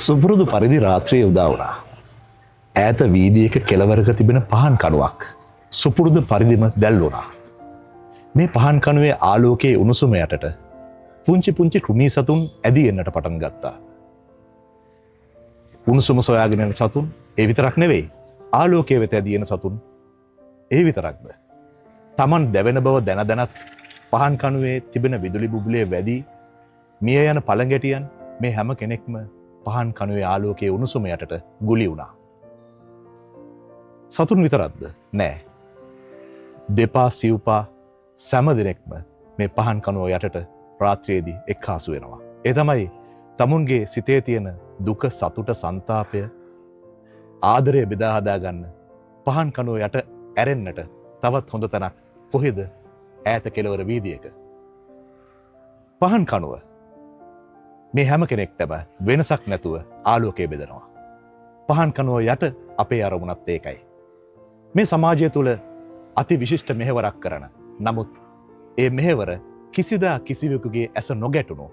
සුපුරුදු පරිදි රාත්‍රියේ උදා වුණා. ඈත වීදියේක කෙළවරක තිබෙන පහන් කණුවක් සුපුරුදු පරිදිම දැල් වුණා. මේ පහන් කණුවේ ආලෝකයේ උණුසුම යටට පුංචි පුංචි කෘමී සතුන් ඇදී එන්නට පටන් ගත්තා. උණුසුම සොයාගෙන යන සතුන් ඒ විතරක් නෙවෙයි, ආලෝකයේ වෙත ඇදී එන සතුන් ඒ විතරක්ද. Taman දැවෙන බව දැන දැනත් පහන් කණුවේ තිබෙන විදුලි බුබුලේ වැඩි මිය යන පළඟැටියන් මේ හැම කෙනෙක්ම පහන් කණුවේ ආලෝකයේ උණුසුම යටට ගුලි වුණා. සතුන් විතරක්ද? නෑ. දෙපා සිව්පා සෑම දිනෙකම මේ පහන් කණුව යටට රාත්‍රියේදී එක්කාසු වෙනවා. ඒ තමයි තමුන්ගේ සිතේ තියෙන දුක, සතුට, ਸੰతాපය, ආදරය බෙදා හදා ගන්න පහන් කණුව යට ඇරෙන්නට තවත් හොඳ තැනක් කොහෙද? ඈත කෙළවර වීදියේක. පහන් කණුව මේ හැම කෙනෙක්ටම වෙනසක් නැතුව ආලෝකය බෙදනවා. පහන් කණුව යට අපේ අරමුණත් ඒකයි. මේ සමාජය තුළ අති විශිෂ්ට මෙහෙවරක් කරන, නමුත් ඒ මෙහෙවර කිසිදා කිසිවෙකුගේ ඇස නොගැටුණු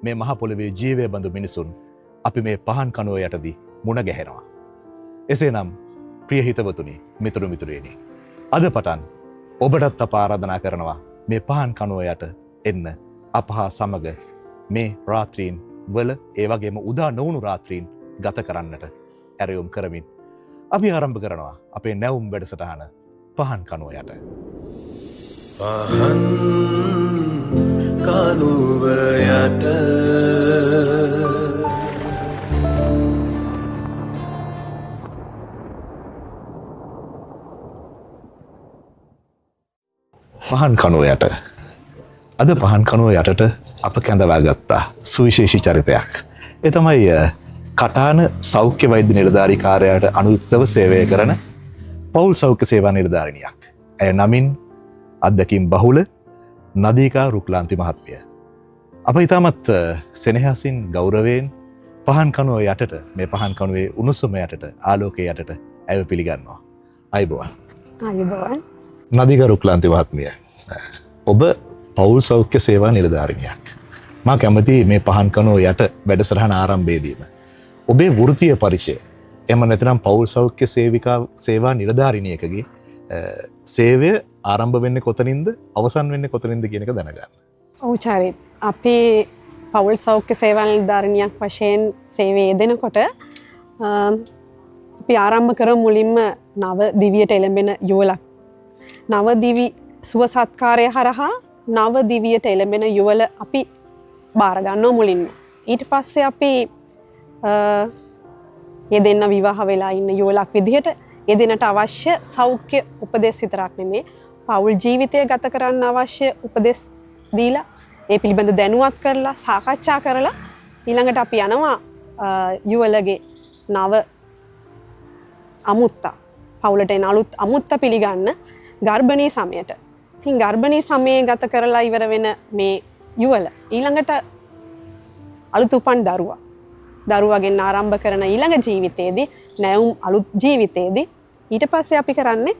මේ මහ පොළවේ ජීවය බඳු මිනිසුන් අපි මේ පහන් කණුව යටදී මුණ ගැහෙනවා. එසේනම් ප්‍රිය හිතවතුනි, මිතුරු මිතුරියනි, අද පටන් ඔබටත් අප ආරාධනා කරනවා මේ පහන් කණුව යට එන්න අප හා සමග මේ රාත්‍රීන් වල, ඒ වගේම උදා නොවුණු රාත්‍රීන් ගත කරන්නට ඇරයුම් කරමින් අපි ආරම්භ කරනවා අපේ නැවුම් වැඩසටහන පහන් කණුව යට. පහන් කණුව යට පහන් කණුව යට. අද පහන් කණුව යටට අප කැඳවා ගත්තා සුවිශේෂී චරිතයක්. ඒ තමයි කටාන සෞඛ්‍ය වෛද්‍ය නිලධාරී කාර්යාලයට අනුයුක්තව සේවය කරන පවුල් සෞඛ්‍ය සේවා නිලධාරිනියක්. ඇය නමින් අත්දැකීම් බහුල නදීකා රුක්ලාන්ති මහත්මිය. අප ඉතාමත් සෙනෙහසින් ගෞරවයෙන් පහන් කණුව යටට, මේ පහන් කණුවේ උණුසුම යටට, ආලෝකයේ යටට ඇය පිළිගන්නවා. අයබෝවන්. අයබෝවන්. නදීකා රුක්ලාන්ති මහත්මිය, ඔබ පවුල් සෞඛ්‍ය සේවා නිලධාරිනියක්. මා කැමති මේ පහන් කණුව යට වැඩසටහන ආරම්භයේදීම ඔබේ වෘත්තීය පරිචය, එහෙම නැත්නම් පවුල් සෞඛ්‍ය සේවා නිලධාරිනියකගේ සේවය ආරම්භ වෙන්නේ කොතනින්ද, අවසන් වෙන්නේ කොතනින්ද කියන එක දැනගන්න. ඔව් චරිත්, අපේ පවුල් සෞඛ්‍ය සේවා නිලධාරිනියක් වශයෙන් සේවය යෙදෙනකොට අපි ආරම්භ කරමු මුලින්ම නව දිවියට එළඹෙන යුවලක්. නව දිවි සුව සත්කාරය හරහා නව දිවියට එළඹෙන යුවල අපි බාර ගන්නවා මුලින්ම. ඊට පස්සේ අපි යෙදෙන්න විවාහ වෙලා ඉන්න යුවලක් විදිහට යෙදෙනට අවශ්‍ය සෞඛ්‍ය උපදෙස් විතරක් නෙමේ, පවුල් ජීවිතය ගත කරන්න අවශ්‍ය උපදෙස් දීලා, ඒ පිළිබඳ දැනුවත් කරලා, සාකච්ඡා කරලා ඊළඟට අපි යනවා යුවලගේ නව අමුත්තා, පවුලට එන අලුත් අමුත්තා පිළිගන්න ගර්භණී සමයට. ඉතින් ගර්භණී සමයේ ගත කරලා ඉවර වෙන මේ යුවල ඊළඟට අලුත් උපන් දරුවාගෙන් ආරම්භ කරන ඊළඟ ජීවිතයේදී, නැවුම් අලුත් ජීවිතයේදී ඊට පස්සේ අපි කරන්නේ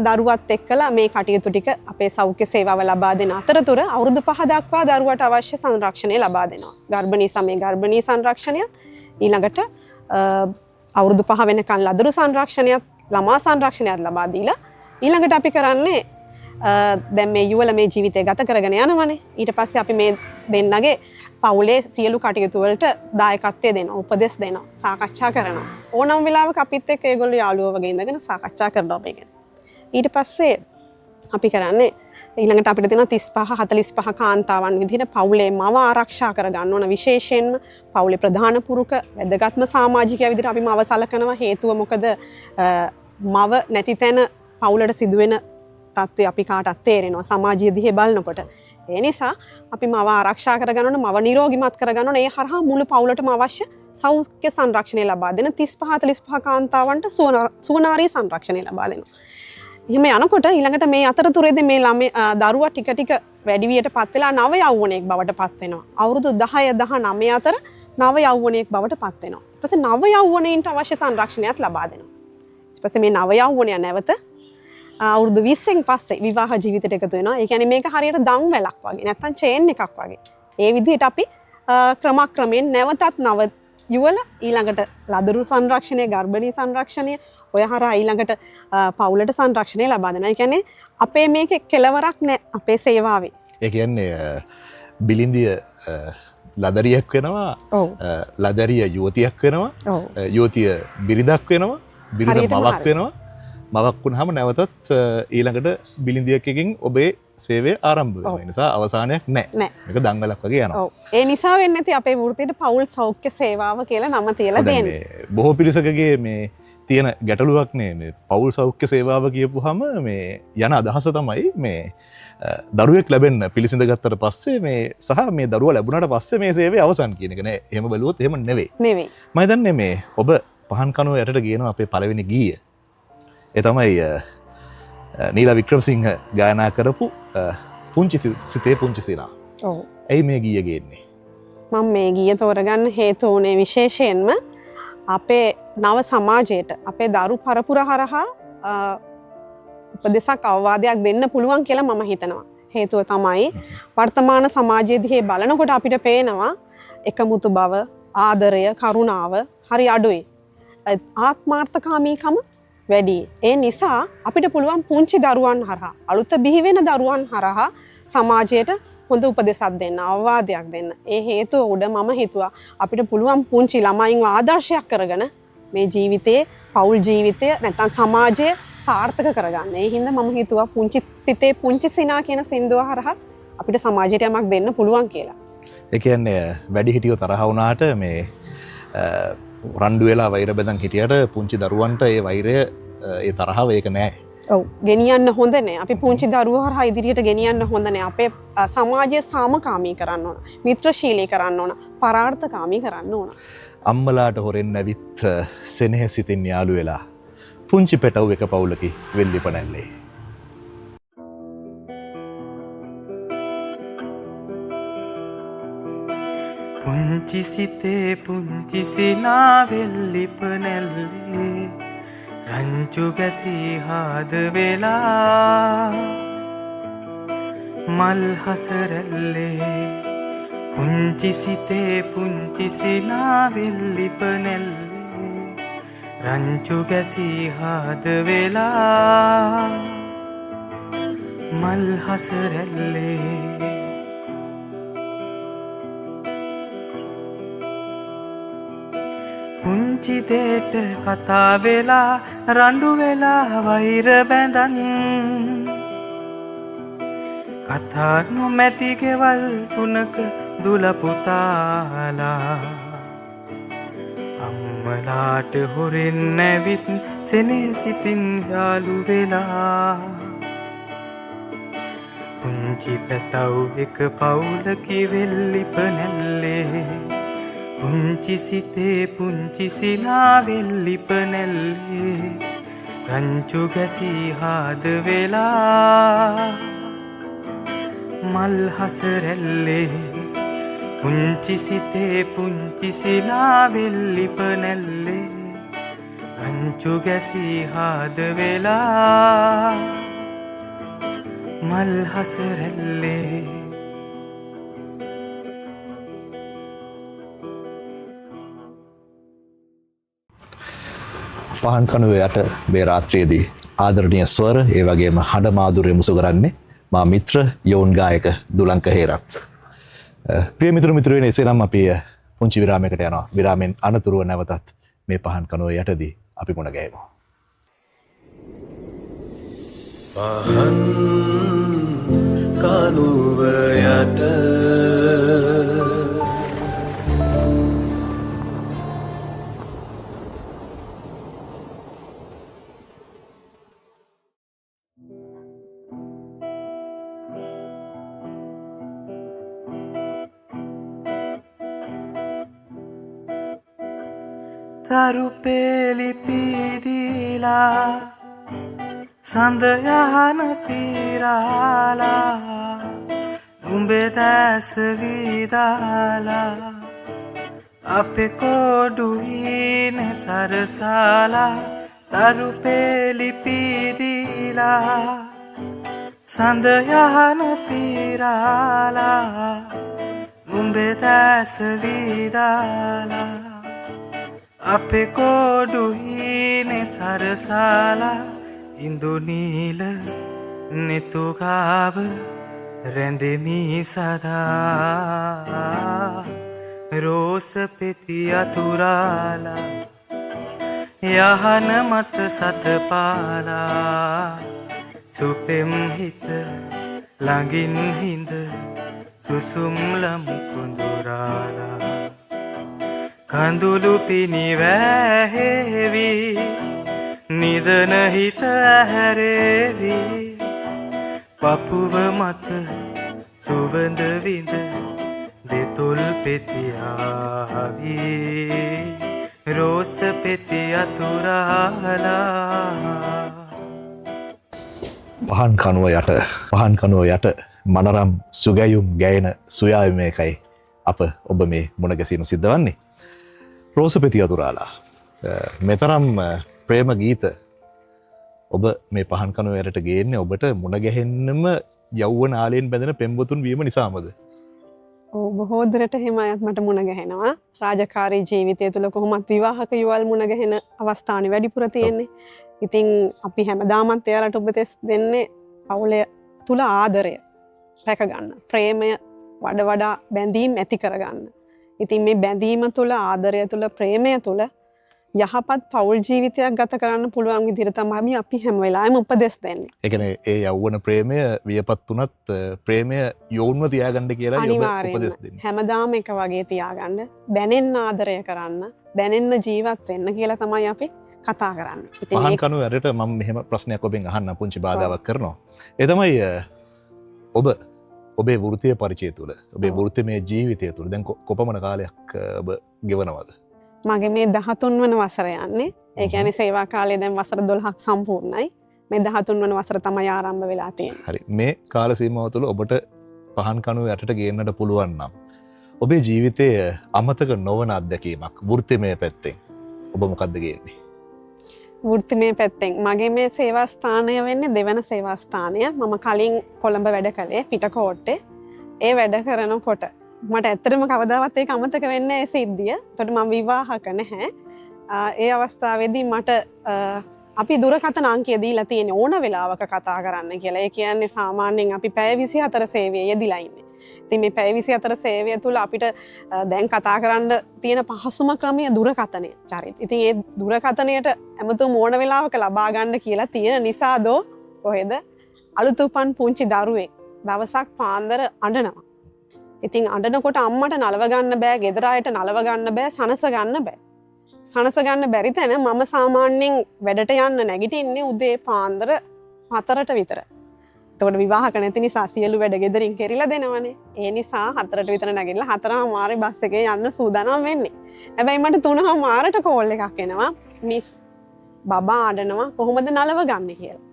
දරුවත් එක්කලා මේ කටයුතු ටික අපේ සෞඛ්‍ය සේවාව ලබා දෙන අතරතුර අවුරුදු 5 දක්වා දරුවට අවශ්‍ය සංරක්ෂණය ලබා දෙනවා. ගර්භණී සමයේ ගර්භණී සංරක්ෂණයත්, ඊළඟට අවුරුදු 5 වෙනකන් ලදරු සංරක්ෂණයත්, ළමා සංරක්ෂණයත් ලබා දීලා ඊළඟට අපි කරන්නේ දැන් මේ යුවල මේ ජීවිතය ගත කරගෙන යනවනේ. ඊට පස්සේ අපි මේ දෙන්නගේ පවුලේ සියලු කටයුතු වලට දායකත්වය දෙනවා, උපදෙස් දෙනවා, සාකච්ඡා කරනවා. ඕනම වෙලාවක අපිත් එක්ක ඒගොල්ලෝ යාළුවෝ වගේ ඉඳගෙන සාකච්ඡා කරනවා මේ ගැන. ඊට පස්සේ අපි කරන්නේ ඊළඟට අපිට තියෙන 35 45 කාන්තාවන් විදිහට පවුලේ මව ආරක්ෂා කර ගන්න ඕන. විශේෂයෙන්ම පවුලේ ප්‍රධාන පුරුක, වැදගත්ම සමාජිකයා විදිහට අපි මව සලකනවා. හේතුව මොකද මව නැති තැන පවුලට සිදුවෙන තත්ත්වය අපි කාටත් තේරෙනවා සමාජීය දිහේ බලනකොට. ඒ නිසා අපි මව ආරක්ෂා කරගන්න ඕන, මව නිරෝගිමත් කරගන්න ඕන. ඒ හරහා මුළු පවුලටම අවශ්‍ය සෞඛ්‍ය සංරක්ෂණය ලබා දෙන 35 45 කාන්තාවන්ට සුවනාරී සංරක්ෂණය ලබා දෙනවා. එහෙම යනකොට ඊළඟට මේ අතරතුරේදී මේ දරුවා ටික ටික වැඩි වියට පත් වෙලා නව යෞවනයෙක් බවට පත් වෙනවා. අවුරුදු 10 19 අතර නව යෞවනයෙක් බවට පත් වෙනවා. ඊට පස්සේ නව යෞවනයින්ට අවශ්‍ය සංරක්ෂණයක් ලබා දෙනවා. ඊට පස්සේ මේ නව යෞවනයා නැවත අවුරුදු 20න් පස්සේ විවාහ ජීවිතයට එකතු වෙනවා. ඒ කියන්නේ මේක හරියට දම් වැලක් වගේ, නැත්තම් චේන් එකක් වගේ. ඒ විදිහට අපි ක්‍රමක්‍රමයෙන් නැවතත් නව යුවල ඊළඟට ලදරු සංරක්ෂණය ගර්භණී සංරක්ෂණය ඔය හරහා ඊළඟට පවුලට සංරක්ෂණය ලබා දෙනවා. ඒ කියන්නේ අපේ මේකේ කෙලවරක් නැහැ අපේ සේවාවේ. ඒ කියන්නේ බිලින්දිය ලදරියක් වෙනවා, ඔව්. ලදරිය යුවතියක් වෙනවා, ඔව්. යුවතිය බිරිඳක් වෙනවා, බිරිඳ හරියටම මවක් හරි. වෙනවා. මවක් වුණාම නැවතත් ඊළඟට බිලින්දියකකින් ඔබේ සේවය ආරම්භ වෙනවා. ඒ නිසා අවසානයක් නැහැ. නැහැ. මේක දංගලක් වගේ යනවා. ඔව්. ඒ නිසා වෙන්නේ නැති අපේ වෘත්තියට පවුල් සෞඛ්‍ය සේවාව කියලා නම තියලා දැන් දෙන්නේ. මේ බොහෝ පිරිසකගේ මේ තියෙන ගැටලුවක් නේ මේ පවුල් සෞඛ්‍ය සේවාව කියපුවාම මේ යන අදහස තමයි මේ දරුවෙක් ලැබෙන්න පිළිසිඳ ගත්තට පස්සේ මේ සහ මේ දරුවා ලැබුණාට පස්සේ මේ සේවය අවසන් කියන එක නෑ. එහෙම බැලුවොත් එහෙම නෙවෙයි. නෙවෙයි. මම හිතන්නේ මේ ඔබ පහන් කනුව යටට ගියනවා අපේ පළවෙනි ගීය. ඒ තමයි නීලා වික්‍රමසිංහ ගායනා කරපු පුංචි සිතේ පුංචි සිනා. ඔව්. ඇයි මේ ගීය ගේන්නේ? මම මේ ගීය තෝරගන්න හේතු වුණේ විශේෂයෙන්ම අපේ නව සමාජයට අපේ දරු පරපුර හරහා උපදෙසක් අවවාදයක් දෙන්න පුළුවන් කියලා මම හිතනවා. හේතුව තමයි වර්තමාන සමාජයේ දිහේ බලනකොට අපිට පේනවා එකමුතු බව, ආදරය, කරුණාව හරි අඩුයි. ආත්මාර්ථකාමීකම වැඩි. ඒ නිසා අපිට පුළුවන් පුංචි දරුවන් හරහා, අලුත බිහි වෙන දරුවන් හරහා සමාජයට හොඳ උපදෙසක් දෙන්න, අවවාදයක් දෙන්න. ඒ හේතුව උඩ මම හිතුවා අපිට පුළුවන් පුංචි ළමයින්ව ආදර්ශයක් කරගෙන මේ ජීවිතයේ, පෞල් ජීවිතය නැත්නම් සමාජය සාර්ථක කරගන්න. ඒ හින්දා මම හිතුවා පුංචි සිතේ පුංචි සිනා කියන සින්දුව හරහා අපිට සමාජයට යමක් දෙන්න පුළුවන් කියලා. ඒ කියන්නේ වැඩි හිටියෝ තරහ වුණාට මේ රණ්ඩු වෙලා වෛර බෙදන් හිටියට පුංචි දරුවන්ට ඒ වෛරය ඒ තරහව ඒක නෑ. ඔව්. ගෙනියන්න හොඳ නෑ. අපි පුංචි දරුවෝ හරහා ඉදිරියට ගෙනියන්න හොඳ නෑ. අපේ සමාජය සාමකාමී කරන්න ඕන. මිත්‍රශීලී කරන්න ඕන. පරාර්ථකාමී කරන්න ඕන. අම්මලාට හොරෙන් ඇවිත් සෙනෙහ සිතින් යාළු වෙලා පුංචි පෙටව් එක පවුලකි වෙල්ලිප නැල්ලේ. පුංචි සිතේ පුංචි සිනා වෙල්ලිප නැල්ලේ රංචු ගැසී හාද වෙලා මල් හසරැල්ලේ පුංචි සිතේ පුංචි සිනා වෙල්ලිප නැල්ලේ රංචු ගැසී හාද වෙලා මල් හසරැල්ලේ පුංචි දේට කතා වෙලා රණ්ඩු වෙලා වෛර බැඳන් කතා නොමැති ගෙවල් තුනක දුල පුතාලා අම්මලාට හොරෙන් නැවිත් සෙනෙහ සිතින් යාළු වෙලා පුංචි පැටව් එක පවුලකි වෙල්ලිප නැල්ලේ පුංචි සිතේ පුංචි සිනා වෙල්ලිප නැල්ලේ රංචු ගැසී හාද වෙලා මල් හසරැල්ලේ පුංචි සිතේ පුංචි සිනා වෙල්ලිප නැල්ලේ රංචු ගැසී හාද වෙලා මල් හසරැල්ලේ පහන් කනුව යට මේ රාත්‍රියේදී ආදරණීය ස්වර ඒ වගේම හඬ මාధుර්ය මුසු කරන්නේ මා මිත්‍ර යෝන් ගායක දුලංක හේරත්. ප්‍රිය මිත්‍රයනි එසේනම් අපි පුංචි විරාමයකට යනවා. විරාමෙන් අනතුරුව නැවතත් මේ පහන් කනුව යටදී අපි මුණ ගැහෙමු. පහන් කනුව යට තරු පෙලි පීදීලා සඳ යහන පීරාලා උඹේ දැස විදාලා අපේ කොඩු හීන සරසාලා තරු පෙලි පීදීලා සඳ යහන පීරාලා උඹේ දැස විදාලා අපේ කෝඩුහිනේ සරසාලා ඉන්දුනීල නෙතුගාව රැඳෙමි සදා රෝස පෙති අතුරාලා යහන මත සතපාලා සුපෙම් හිත ළඟින් හිඳ සුසුම් ලමු කුඳුරාලා කඳුළු පිනිවැහෙවි නිදන හිත ඇහැරේවි පපුව මත සුවඳ විඳ දෙතොල් පෙතියාවි රෝස පෙති අතුරාලා පහන් කනුව යට මනරම් සුගැයුම් ගැයෙන සුයාවිමයකයි අප ඔබ මේ මුණගැසීම සිද්ධ වන්නේ. රෝසපෙති අතුරාලා මෙතරම් ප්‍රේම ගීත ඔබ මේ පහන් කනුව යටට ගේන්නේ ඔබට මුණගැහෙන්නම යෞවන ආලයෙන් බැඳෙන පෙම්වතුන් වීම නිසාමද? බොහෝ දුරට එහෙම අයත් මට මුණ ගැහෙනවා. රාජකාරී ජීවිතය තුළ කොහොමත් විවාහක යුවල් මුණ ගැහෙන අවස්ථානේ වැඩිපුර තියෙන්නේ. ඉතින් අපි හැමදාමත් එයාලට උපදෙස් දෙන්නේ පවුලේ තුල ආදරය රැකගන්න. ප්‍රේමය වඩා බැඳීම් ඇති කරගන්න. ඉතින් මේ බැඳීම තුල ආදරය තුල ප්‍රේමය තුල යහපත් පවුල් ජීවිතයක් ගත කරන්න පුළුවන් විදිහට තමයි අපි හැම වෙලාවෙම උපදෙස් දෙන්නේ. ඒ කියන්නේ ඒ යෞවන ප්‍රේමය වියපත් වුණත් ප්‍රේමය යොවුන්ව තියාගන්න කියලා උපදෙස් දෙන්නේ. හැමදාම එක වගේ තියාගන්න, දැනෙන්න ආදරය කරන්න, දැනෙන්න ජීවත් වෙන්න කියලා තමයි අපි කතා කරන්නේ. ඉතින් පහන් කනුව යටට මම මෙහෙම ප්‍රශ්නයක් ඔබෙන් අහන්න පුංචි බාධාවක් කරනවා. ඒ තමයි ඔබ ඔබේ වෘත්තීය පරිචය තුළ, ඔබේ වෘත්තිමය ජීවිතය තුළ දැන් කොපමණ කාලයක් ඔබ ගෙවනවද? මගේ මේ 13 වන වසර යන්නේ. ඒ කියන්නේ සේවා කාලය දැන් වසර 12ක් සම්පූර්ණයි. මේ 13 වන වසර තමයි ආරම්භ වෙලා තියෙන්නේ. හරි. මේ කාල සීමාව තුළ ඔබට පහන් කනුව යටට ගේන්නට පුළුවන් නම් ඔබේ ජීවිතයේ අමතක නොවන අත්දැකීමක් වෘත්තිමය පැත්තෙන් ඔබ මොකක්ද ගේන්නේ? වෘත්තිමය පැත්තෙන් මගේ මේ සේවා ස්ථානය වෙන්නේ දෙවන සේවා ස්ථානය. මම කලින් කොළඹ වැඩ කළේ පිටකොට්ටේ. ඒ වැඩ කරනකොට මට ඇත්තටම කවදාවත් ඒක අමතක වෙන්නේ නැහැ සිද්ධිය. එතකොට මම විවාහක නැහැ. ඒ අවස්ථාවේදී මට අපි දුරකථන අංකය දීලා තියෙන ඕන වෙලාවක කතා කරන්න කියලා. ඒ කියන්නේ සාමාන්‍යයෙන් අපි පැය 24 සේවයේ යෙදිලා ඉන්නේ. ඉතින් මේ පැය 24 සේවය තුළ අපිට දැන් කතා කරන්න තියෙන පහසුම ක්‍රමය දුරකථනය චරිත. ඉතින් ඒ දුරකථනයට ඇමතුම් ඕන වෙලාවක ලබා ගන්න කියලා තියෙන නිසා දෝ කොහෙද අලුත් උපන් පුංචි දරුවෙක් දවසක් පාන්දර අඬනවා. ඉතින් අඬනකොට අම්මට නලව ගන්න බෑ, ගෙදර අයට නලව ගන්න බෑ, සනස ගන්න බෑ. සනස ගන්න බැරි තැන මම සාමාන්‍යයෙන් වැඩට යන්න නැගිටින්නේ උදේ පාන්දර 4ට විතර. එතකොට විවාහක නැති නිසා සියලු වැඩ ගෙදරින් කෙරිලා දෙනවනේ. ඒ නිසා 4ට විතර නැගිටලා 4:00 බස් එකේ යන්න සූදානම් වෙන්නේ. හැබැයි මට 3:00ට කෝල් එකක් එනවා. මිස් බබා අඬනවා කොහොමද නලව ගන්න කියලා.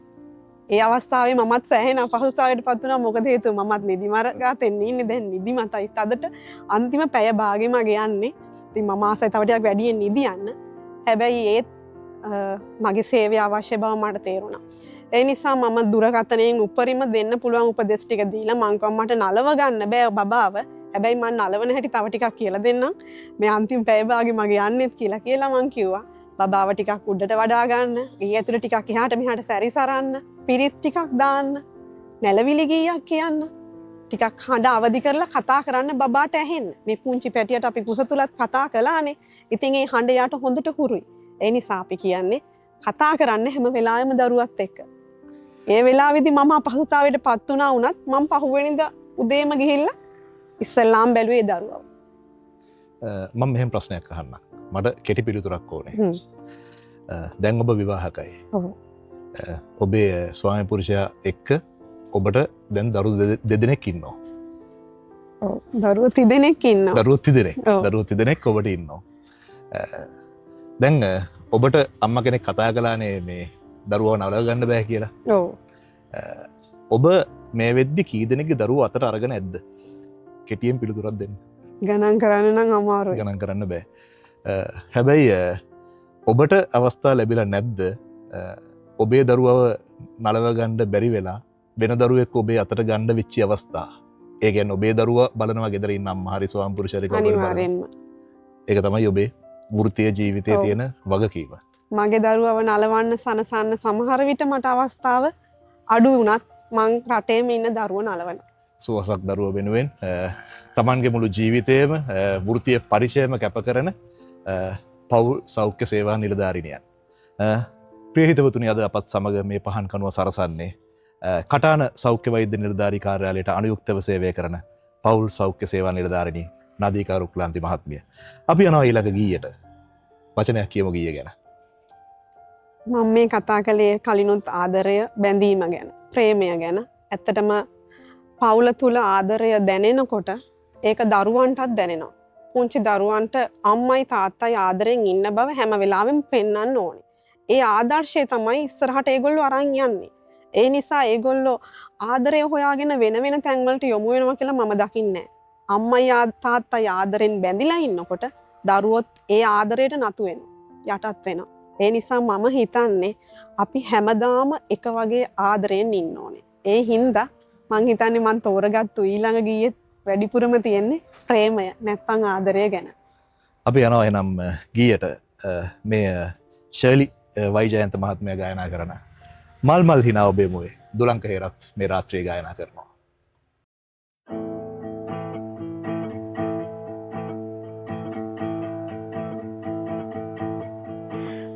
ඒ අවස්ථාවේ මමත් සෑහෙන අපහසුතාවයකට පත් වුණා. මොකද හේතුව මමත් නිදිමර ගාතෙන් ඉන්නේ. දැන් නිදිමතයි තදට අන්තිම පැය භාගෙම යන්නේ. ඉතින් මම ආසයි තව ටිකක් වැඩියෙන් නිදියන්න. හැබැයි ඒත් මගේ සේවය අවශ්‍ය බව මට තේරුණා. ඒ නිසා මම දුරකථනයෙන් උපරිම දෙන්න පුළුවන් උපදෙස් ටික දීලා මං කිව්වා මට නලව ගන්න බෑ බබාව. හැබැයි මම නලවන හැටි තව ටිකක් කියලා දෙන්නම්. මේ අන්තිම පැය භාගෙ මගේ යන්නෙත් කියලා මං කිව්වා. බබාව ටිකක් උඩට වඩා ගන්න. ගේ ඇතුළේ ටිකක් එහාට මෙහාට සැරිසරන්න. පිරිත් ටිකක් දාන්න. නැලවිලි ගීයක් කියන්න. ටිකක් හඬ අවදි කරලා කතා කරන්න බබාට ඇහෙන්න. මේ පුංචි පැටියට අපි කුස තුලත් කතා කළානේ. ඉතින් ඒ හඬ යාට හොඳට හුරුයි. ඒ නිසා අපි කියන්නේ කතා කරන්න හැම වෙලාවෙම දරුවත් එක්ක. ඒ වෙලාවේදී මම අපහසුතාවයට පත් වුණා වුණත් මම පහුවෙනිදා උදේම ගිහිල්ලා ඉස්සෙල්ලාම බැලුවේ දරුවව. මම මෙහෙම ප්‍රශ්නයක් අහන්නම්. මට කෙටි පිළිතුරක් ඕනේ. දැන් ඔබ විවාහකයි. ඔව්. ඔබේ ස්වාමි පුරුෂයා එක්ක ඔබට දැන් දරුවෝ දෙදෙනෙක් ඉන්නවා. ඔව්. දරුවෝ තිදෙනෙක් ඉන්නවා. දරුවෝ තිදෙනෙක් ඔබට ඉන්නවා. දැන් ඔබට අම්මා කෙනෙක් කතා කළානේ මේ දරුවව නලව ගන්න බෑ කියලා. ඔව්. ඔබ මේ වෙද්දි කී දෙනෙක්ගේ දරුවෝ අතට අරගෙන ඇද්ද? කෙටියෙන් පිළිතුරක් දෙන්න. ගණන් කරන්න නම් අමාරුයි. ගණන් කරන්න බෑ. හැබැයි ඔබට අවස්ථා ලැබිලා නැද්ද ඔබේ දරුවව නලව ගන්න බැරි වෙලා වෙන දරුවෙක් ඔබේ අතට ගන්න වෙච්ච අවස්ථා? ඒ කියන්නේ ඔබේ දරුවා බලනවා ගෙදර ඉන්න අම්මා හරි ස්වාමි පුරුෂයෙක් අනිවාර්යෙන්ම. ඒක තමයි ඔබේ වෘත්තීය ජීවිතයේ තියෙන වගකීම. මගේ දරුවව නලවන්න සනසන්න සමහර විට මට අවස්ථාව අඩු වුණත් මං රටේම ඉන්න දරුවෝ නලවනවා. සුවසක් දරුව වෙනුවෙන් තමන්ගේ මුළු ජීවිතයම වෘත්තීය පරිචයම කැප කරන පවුල් සෞඛ්‍ය සේවා නිලධාරිනියන්. ප්‍රිය හිතවතුනි, අද අපත් සමග මේ පහන් කනුව සරසන්නේ කටාන සෞඛ්‍ය වෛද්‍ය නිලධාරී කාර්යාලයට අනුයුක්තව සේවය කරන පවුල් සෞඛ්‍ය සේවා නිලධාරිනී නදීකා රුක්ලාන්ති මහත්මිය. අපි යනවා ඊළඟ ගීයට. වචනයක් කියමු ගීය ගැන. මම මේ කතා කළේ කලිනුත් ආදරය බැඳීම ගැන, ප්‍රේමය ගැන. ඇත්තටම පවුල තුල ආදරය දැනෙනකොට ඒක දරුවන්ටත් දැනෙනවා. පුංචි දරුවන්ට අම්මයි තාත්තයි ආදරෙන් ඉන්න බව හැම වෙලාවෙම පෙන්වන්න ඕනේ. ඒ ආදර්ශය තමයි ඉස්සරහට ඒගොල්ලෝ අරන් යන්නේ. ඒ නිසා ඒගොල්ලෝ ආදරය හොයාගෙන වෙන වෙන තැන්වලට යොමු වෙනවා කියලා මම දකින්නේ නැහැ. අම්මයි තාත්තයි ආදරෙන් බැඳිලා ඉන්නකොට දරුවොත් ඒ ආදරයට නතු වෙනවා, යටත් වෙනවා. ඒ නිසා මම හිතන්නේ අපි හැමදාම එක වගේ ආදරයෙන් ඉන්න ඕනේ. ඒ හින්දා මං හිතන්නේ මං තෝරගත්තු ඊළඟ ගීයේ වැඩිපුරම තියෙන්නේ ප්‍රේමය නැත්තම් ආදරය ගැන. අපි යනවා එනම් ගීයට. මේ ශර්ලි වෛජයන්ත මහත්මයා ගායනා කරන මල් මල් හිනා ඔබේ මුවේ දුලංක හේරත් මේ රාත්‍රියේ ගායනා කරනවා.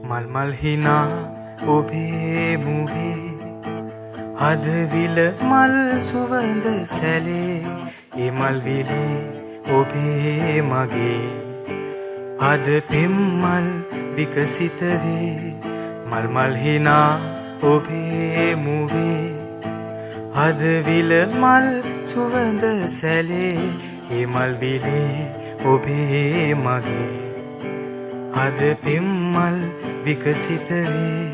මල් මල් හිනා ඔබේ මුවේ හදවිල මල් සුවඳ සැලේ ඒ මල් විලේ ඔබේ මගේ හද පෙම්මල් විකසිත වේ මල් මල් හිනා ඔබේ මුවේ හදවිල මල් සුවඳ සැලේ ඒ මල් විලේ ඔබේ මගේ හද පෙම්මල් විකසිත වේ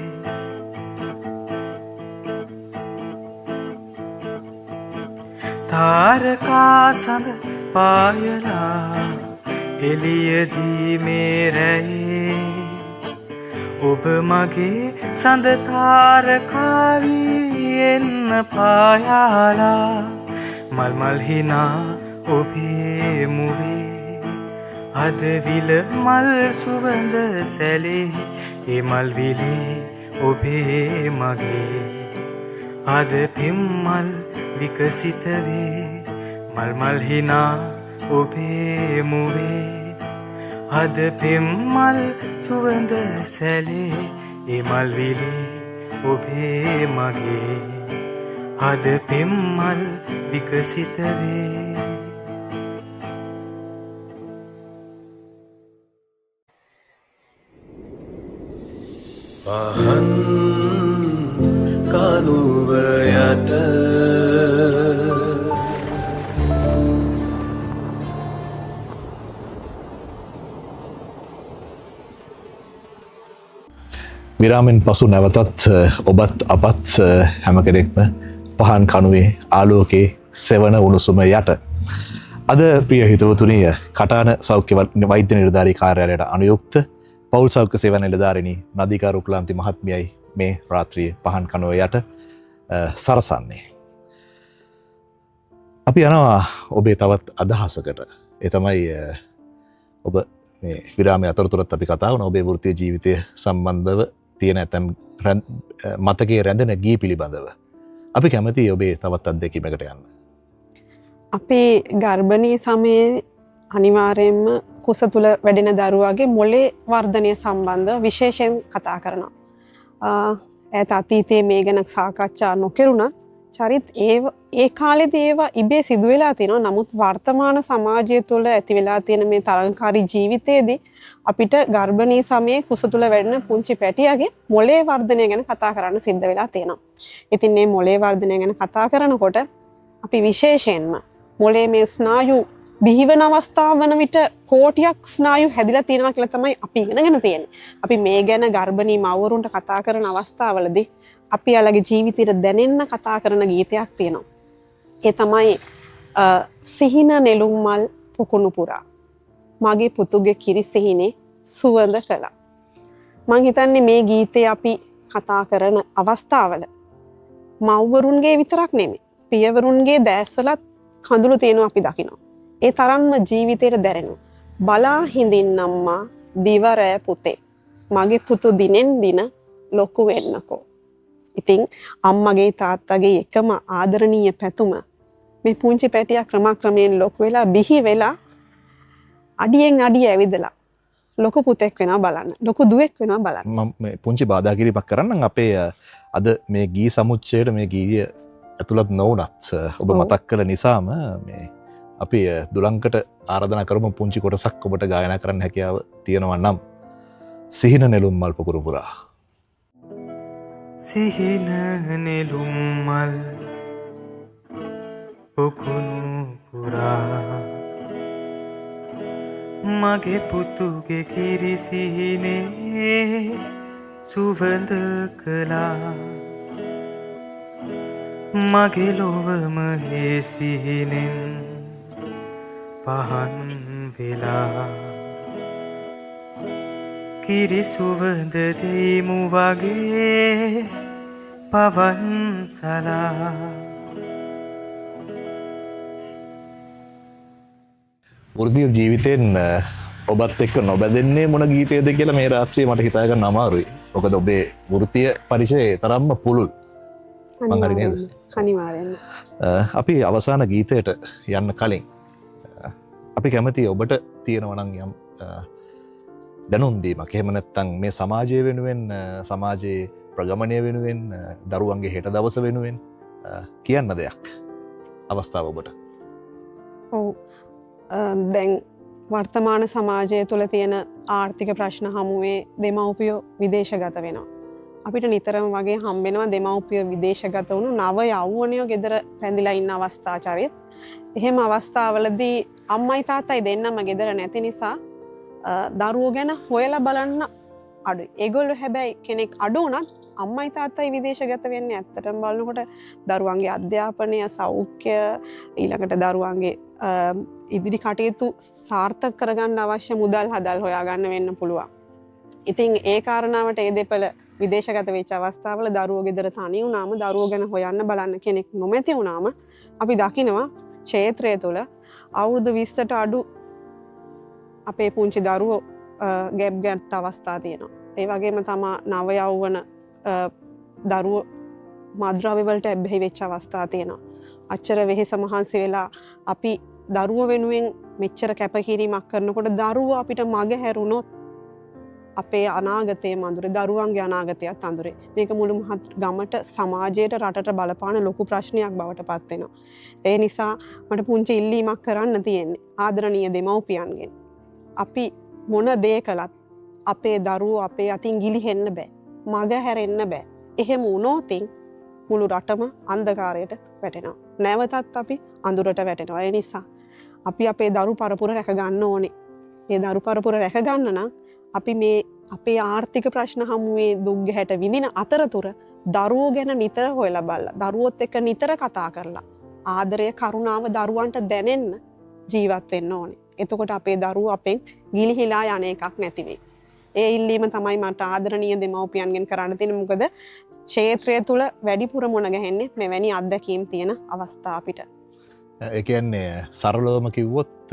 තාරකා සඳ පායලා එළියදී මේ රැයේ ඔබ මගේ සඳ තාරකා වී එන්න පායාලා මල් මල් හිනා ඔබේ මුවේ හදවිල මල් සුවඳ සැලේ ඒ මල් විලේ ඔබේ මගේ හද පෙම්මල් විකසිත වේ මල් මල් හිනා ඔබේ මුවේ හද පෙම්මල් සුවඳ සැලේ ඒ මල් විලේ ඔබේ මගේ හද පෙම්මල් විකසිත වේ පහන් කනුව යට විරාමෙන් පසු නැවතත් ඔබත් අපත් හැම කෙනෙක්ම පහන් කනුවේ ආලෝකයේ සෙවන උණුසුම යට. අද ප්‍රිය හිතවතුනිය කටාන සෞඛ්‍ය වෛද්‍ය නිලධාරී කාර්යාලයට අනුයුක්ත පවුල් සෞඛ්‍ය සේවා නිලධාරිනී නදීකා රුක්ලාන්ති මහත්මියයි මේ රාත්‍රියේ පහන් කනුව යට සරසන්නේ. අපි යනවා ඔබේ තවත් අදහසකට. ඒ තමයි ඔබ මේ විරාමයේ අතරතුරත් අපි කතා වුණා ඔබේ වෘත්තීය ජීවිතය සම්බන්ධව තියෙන ඇතම් මතකයේ රැඳෙන ගී පිළිබඳව. අපි කැමතියි ඔබේ තවත් අත්දැකීමකට යන්න. අපි ගර්භණී සමයේ අනිවාර්යයෙන්ම කුස තුල වැඩෙන දරුවාගේ මොලේ වර්ධනය සම්බන්ධව විශේෂයෙන් කතා කරනවා. ඈත අතීතයේ මේ ගැන සාකච්ඡා නොකරුණත් චරිත ඒ කාලේදී ඒවා ඉබේ සිදු වෙලා තියෙනවා. නමුත් වර්තමාන සමාජය තුළ ඇති වෙලා තියෙන මේ තරංකාරී ජීවිතයේදී අපිට ගර්භණී සමයේ කුස තුළ වැඩෙන පුංචි පැටියාගේ මොලේ වර්ධනය ගැන කතා කරන්න සිද්ධ වෙලා තියෙනවා. ඉතින් මේ මොලේ වර්ධනය ගැන කතා කරනකොට අපි විශේෂයෙන්ම මොලේ මේ ස්නායු බිහිවන අවස්ථාව වන විට කෝටියක් ස්නායු හැදිලා තියෙනවා කියලා තමයි අපි ඉගෙනගෙන තියෙන්නේ. අපි මේ ගැන ගර්භණී මව්වරුන්ට කතා කරන අවස්ථාවලදී අපි යාළගේ ජීවිතයට දැනෙන්න කතා කරන ගීතයක් තියෙනවා. ඒ තමයි සිහින නෙළුම් මල් පුකුණු පුරා මගේ පුතුගේ කිරි සිහිනේ සුවඳ කළා. මං හිතන්නේ මේ ගීතේ අපි කතා කරන අවස්ථාවල මව්වරුන්ගේ විතරක් නෙමෙයි පියවරුන්ගේ දැස්වලත් කඳුළු තියෙනවා අපි දකිනවා. ඒ තරම්ම ජීවිතේට දැනෙනවා. බලා හිඳින්නම්මා දිවරෑ පුතේ මගේ පුතු දිනෙන් දින ලොකු වෙන්නකෝ. ඉතින් අම්මගේ තාත්තගේ එකම ආදරණීය පැතුම මේ පුංචි පැටියා ක්‍රමක්‍රමයෙන් ලොකු වෙලා බිහි වෙලා අඩියෙන් අඩිය ඇවිදලා ලොකු පුතෙක් වෙනවා බලන්න. ලොකු දුවෙක් වෙනවා බලන්න. මම මේ පුංචි බාධා කිරීමක් කරන්නම් අපේ අද මේ ගී සමුච්චයට මේ ගීය ඇතුළත් නොවුනත් ඔබ මතක් කළ නිසාම මේ අපි දුලංකට ආරාධනා කරමු පුංචි කොටසක් ඔබට ගායනා කරන්න හැකියාව තියෙනවා නම් සිහින නෙළුම් මල් පොකුරු පුරා. සිහින නෙළුම් මල් පොකුණු පුරා මගේ පුතුගේ කිරි සිහිනේ සුවඳ කළා මගේ ලොවම හේ සිහිනෙන් පහන් වෙලා කිරි සුවඳ දෙයිමු වගේ පවන් සලා වෘත්තීය ජීවිතෙන් ඔබත් එක්ක නොබැදෙන්නේ මොන ගීතයද කියලා මේ රාත්‍රියේ මට හිතා ගන්න අමාරුයි. මොකද ඔබේ වෘත්තීය පරිචය තරම්ම පුළුල්. මං හරි නේද? අනිවාර්යෙන්ම. අපි අවසාන ගීතයට යන්න කලින් අපි කැමති ඔබට තියෙනවා නම් යම් දැනුම් දීමක්. එහෙම නැත්නම් මේ සමාජය වෙනුවෙන් සමාජයේ ප්‍රගමණය වෙනුවෙන් දරුවන්ගේ හෙට දවස වෙනුවෙන් කියන්න දෙයක්. අවස්ථාව ඔබට. ඔව්. දැන් වර්තමාන සමාජය තුළ තියෙන ආර්ථික ප්‍රශ්න හමුවේ දෙමව්පියෝ විදේශගත වෙනවා. අපිට නිතරම වගේ හම්බෙනවා දෙමව්පියෝ විදේශගත වුණු නව යෞවනයෝ ගෙදර රැඳිලා ඉන්න අවස්ථාචරිත. එහෙම අවස්ථාවලදී අම්මයි තාත්තයි දෙන්නම ගෙදර නැති නිසා දරුවෝ ගැන හොයලා බලන්න අඩුයි. ඒගොල්ලෝ හැබැයි කෙනෙක් අඩු වුණත් අම්මයි තාත්තයි විදේශගත වෙන්නේ ඇත්තටම බලනකොට දරුවන්ගේ අධ්‍යාපනය, සෞඛ්‍ය, ඊළඟට දරුවන්ගේ ඉදිරි කටයුතු සාර්ථක කරගන්න අවශ්‍ය මුදල් හදල් හොයාගන්න වෙන්න පුළුවන්. ඉතින් ඒ කාරණාවට ඒ දෙපළ විදේශගත වෙච්ච අවස්ථාවල දරුවෝ ගෙදර තනි වුණාම දරුවෝ ගැන හොයන්න බලන්න කෙනෙක් නොමැති වුණාම අපි දකිනවා ක්ෂේත්‍රය තුළ අවුරුදු 20ට අඩු අපේ පුංචි දරුවෝ ගැබ් ගත් අවස්ථා තියෙනවා. ඒ වගේම තමා නව යෞවන දරුවෝ මද්‍රව්‍ය වලට ඇබ්බැහි වෙච්ච අවස්ථා තියෙනවා. අච්චර වෙහෙස මහන්සි වෙලා අපි දරුවෝ වෙනුවෙන් මෙච්චර කැපකිරීමක් කරනකොට දරුවෝ අපිට මග හැරුණොත් අපේ අනාගතයේ මඳුරේ දරුවන්ගේ අනාගතයත් අඳුරේ. මේක මුළු මහත් ගමට සමාජයට රටට බලපාන ලොකු ප්‍රශ්නයක් බවට පත් වෙනවා. ඒ නිසා මට පුංචි ඉල්ලීමක් කරන්න තියෙන්නේ ආදරණීය දෙමව්පියන්ගෙන්. අපි මොන දේ කළත් අපේ දරුවෝ අපේ අතින් ගිලිහෙන්න බෑ. මග හැරෙන්න බෑ. එහෙම වුණොත් මුළු රටම අන්ධකාරයට වැටෙනවා. නැවතත් අපි අඳුරට වැටෙනවා. ඒ නිසා අපි අපේ දරු පරපුර රැක ගන්න ඕනේ. මේ දරු පරපුර රැක ගන්න නම් අපි මේ අපේ ආර්ථික ප්‍රශ්න හමුවේ දුක් ගැහැට විඳින අතරතුර දරුවෝ ගැන නිතර හොයලා බලලා දරුවොත් එක්ක නිතර කතා කරලා ආදරය කරුණාව දරුවන්ට දැනෙන්න ජීවත් වෙන්න ඕනේ. එතකොට අපේ දරුවෝ අපෙන් ගිලිහිලා යන එකක් නැති වෙයි. ඒ ඉල්ලීම තමයි මට ආදරණීය දෙමව්පියන්ගෙන් කරන්න තියෙන්නේ. මොකද ක්ෂේත්‍රය තුල වැඩිපුර මුණ ගැහෙන්නේ මෙවැනි අත්දැකීම් තියෙන අවස්ථා අපිට. ඒ කියන්නේ සරලවම කිව්වොත්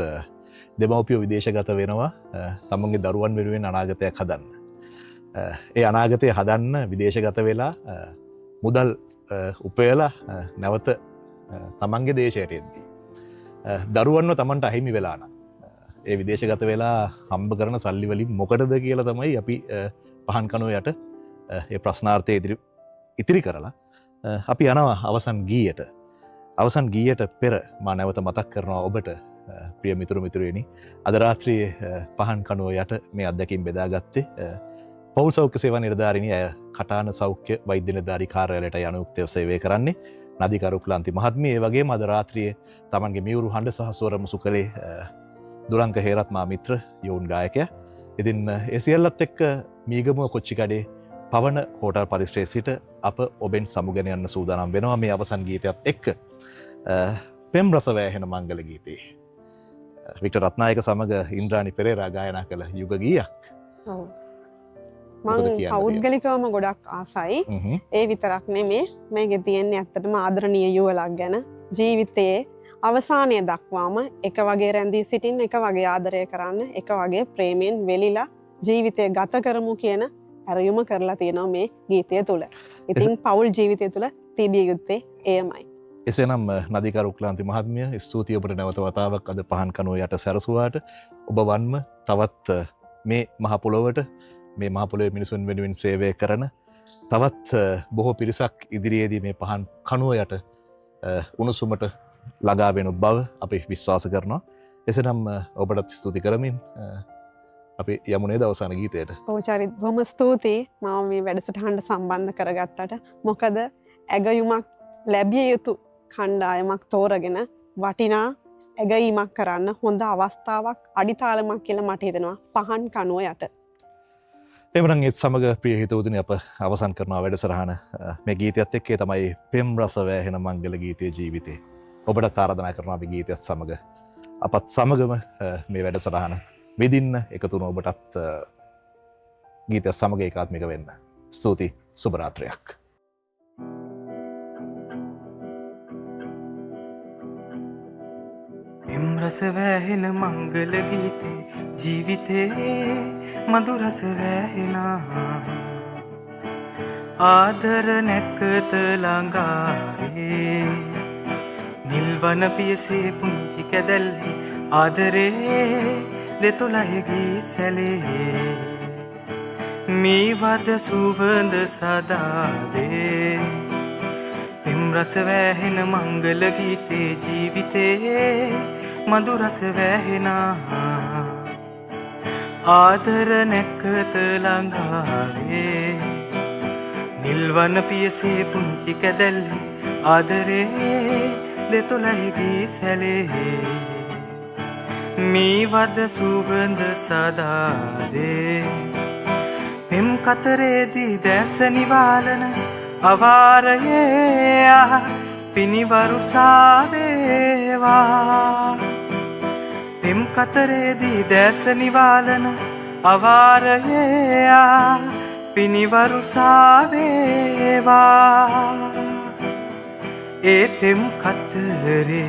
දෙමව්පියෝ විදේශගත වෙනවා තමන්ගේ දරුවන් වෙනුවෙන් අනාගතයක් හදන්න. ඒ අනාගතය හදන්න විදේශගත වෙලා මුදල් උපයලා නැවත තමන්ගේ දේශයට එද්දී. දරුවන්ව තමන්ට අහිමි වෙලා නම් ඒ විදේශගත වෙලා හම්බ කරන සල්ලි වලින් මොකටද කියලා තමයි අපි පහන් කනුව යට ඒ ප්‍රශ්නාර්ථය ඉතිරි කරලා අපි යනවා අවසන් ගීයට. අවසන් ගීයට පෙර මා නැවත මතක් කරනවා ඔබට ප්‍රිය මිතුරු මිතුරියනි අද රාත්‍රියේ පහන් කනුව යට මේ අත්දැකීම් බෙදාගත්තේ පෞල් සෞඛ්‍ය සේවා නිලධාරිණිය අය කටාන සෞඛ්‍ය වෛද්‍ය නිලධාරී කාර්යාලයට යනුක්තව සේවය කරන්නේ නදිකා රුක්ලාන්ති මහත්මිය. ඒ වගේම අද රාත්‍රියේ තමන්ගේ මියුරු හඬ සහ ස්වර මුසු කළේ දුලංක හේරත් මා මිත්‍ර යෝන් ගායකයා. ඉතින් ඒ සියල්ලත් එක්ක මීගමුව කොච්චිකඩේ පවන හෝටල් පරිශ්‍රයේ සිට අප ඔබෙන් සමුගෙන යන්න සූදානම් වෙනවා මේ අවසන් ගීතයත් එක්ක. පෙම් රස වෑහෙන මංගල ගීතේ වික්ටර් රත්නායක සමග ඉන්ද්‍රාණි පෙරේරා ගායනා කළ යුග ගීයක්. ඔව්. මම පෞද්ගලිකවම ගොඩක් ආසයි. ඒ විතරක් නෙමේ මේකේ තියෙන්නේ ඇත්තටම ආදරණීය යුවලක් ගැන. ජීවිතයේ අවසානය දක්වාම එක වගේ රැඳී සිටින්න, එක වගේ ආදරය කරන්න, එක වගේ ප්‍රේමයෙන් වෙලිලා ජීවිතය ගත කරමු කියන ඇරයුම කරලා තියෙනවා මේ ගීතය තුළ. ඉතින් පවුල් ජීවිතය තුළ තිබිය යුත්තේ එයමයි. එසේනම් නදිකරු ක්ලාන්ති මහත්මිය ස්තුතියි ඔබට නැවත වතාවක් අද පහන් කනුව යට සැරසුවාට. ඔබ වන්ම තවත් මේ මහ පොළොවට මේ මහ පොළොවේ මිනිසුන් වෙනුවෙන් සේවය කරන තවත් බොහෝ පිරිසක් ඉදිරියේදී මේ පහන් කනුව යට උණුසුමට ළඟා වෙනු බව අපි විශ්වාස කරනවා. එසේනම් ඔබටත් ස්තුති කරමින් අපි යමුනේ දවසාන ගීතයට. චරිත් බොහොම ස්තුතියි මම මේ වැඩසටහනට සම්බන්ධ කරගත්තට. මොකද ඇගයුමක් ලැබිය යුතු කණ්ඩායමක් තෝරගෙන වටිනා ඇගීමක් කරන්න හොඳ අවස්ථාවක් අඩිතාලමක් කියලා මට හිතෙනවා පහන් කනුව යට. එමනම් ඒත් සමග ප්‍රිය හිතවතුනි අප අවසන් කරනවා වැඩසටහන මේ ගීතයත් එක්කේ තමයි පෙම් රස වෑහෙන මංගල ගීතයේ ජීවිතේ. ඔබට ආරාධනා කරනවා මේ ගීතයත් සමග අපත් සමගම මේ වැඩසටහන විදින්න එකතු වුණ ඔබටත් ගීතයත් සමග ඒකාත්මික වෙන්න. ස්තුතියි සුබ රාත්‍රියක්. පෙම් රස වෑහෙන මංගල ගීතේ ජීවිතේ මధు රස වැහෙනා ආදර නැකත ළඟාවේ නිල්වන පියසේ පුංචි කැදැල්ලේ ආදරේ දෙතොලහේ ගී සැලේ මීවද සුවඳ සදා දේ පෙම් රස වැහෙන මංගල ගීතේ ජීවිතේ මధు රස වැහෙනා ආදර නැකත ළඟාවේ නිල්වන පියසේ පුංචි කැදැල්ලේ ආදරේ දෙතොලහේ ගී සැලේ මීවද සුවඳ සදා දේ පෙම් කතරේදී දැස නිවාලන අවාරයේ පිනිවරුසා වේවා පෙම් කතරේදී දැස නිවාලන අවාරයේ පිනිවරුසා වේවා ඒ පෙම් කතරේ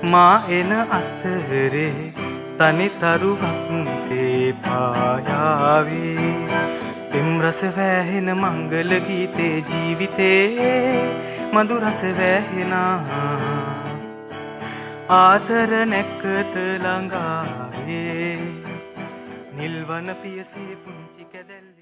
මා එන අතරේ තනි තරුවක් සේ පායාවේ පෙම් රස වැහෙන මංගල ගීතේ ජීවිතේ මధు රස වැහෙනා ආදර නැකත ළඟාවේ නිල්වන පියසේ පුංචි කැදැල්ලේ